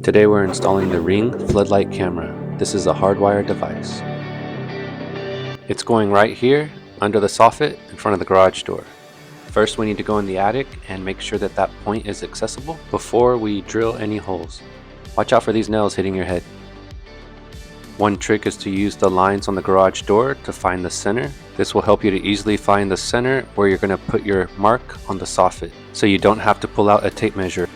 Today we're installing the Ring Floodlight Camera. This is a hardwired device. It's going right here under the soffit in front of the garage door. First we need to go in the attic and make sure that that point is accessible before we drill any holes. Watch out for these nails hitting your head. One trick is to use the lines on the garage door to find the center. This will help you to easily find the center where you're going to put your mark on the soffit, so you don't have to pull out a tape measure.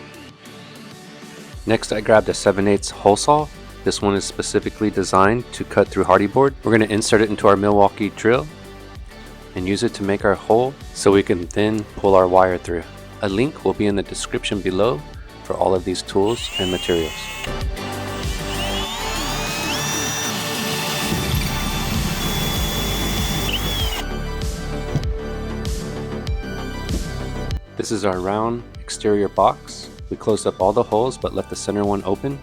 Next, I grabbed a 7/8 hole saw. This one is specifically designed to cut through hardy board. We're going to insert it into our Milwaukee Drill and use it to make our hole so we can then pull our wire through. A link will be in the description below for all of these tools and materials. This is our round exterior box. We closed up all the holes but left the center one open.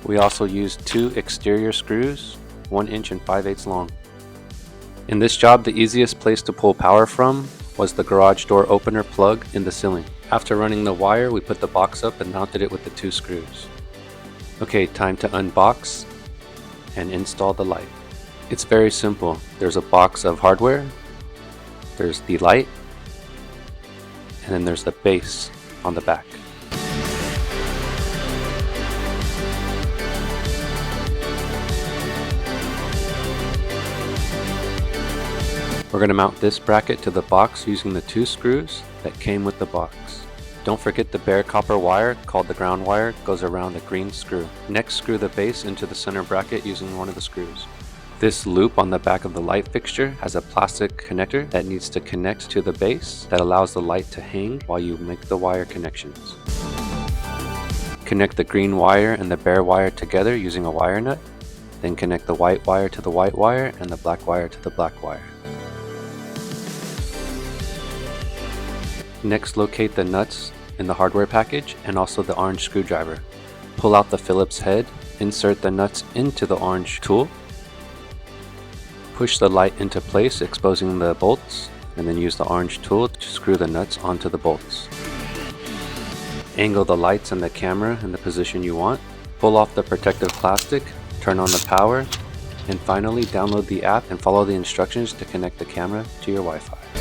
We also used 2 exterior screws, 1 inch and 5/8 long. In this job, the easiest place to pull power from was the garage door opener plug in the ceiling. After running the wire, we put the box up and mounted it with the 2 screws. Okay, time to unbox and install the light. It's very simple. There's a box of hardware, there's the light, and then there's the base on the back. We're going to mount this bracket to the box using the 2 screws that came with the box. Don't forget the bare copper wire, called the ground wire, goes around the green screw. Next, screw the base into the center bracket using one of the screws. This loop on the back of the light fixture has a plastic connector that needs to connect to the base that allows the light to hang while you make the wire connections. Connect the green wire and the bare wire together using a wire nut. Then connect the white wire to the white wire and the black wire to the black wire. Next, locate the nuts in the hardware package and also the orange screwdriver. Pull out the Phillips head, insert the nuts into the orange tool, push the light into place exposing the bolts, and then use the orange tool to screw the nuts onto the bolts. Angle the lights and the camera in the position you want, pull off the protective plastic, turn on the power, and finally download the app and follow the instructions to connect the camera to your Wi-Fi.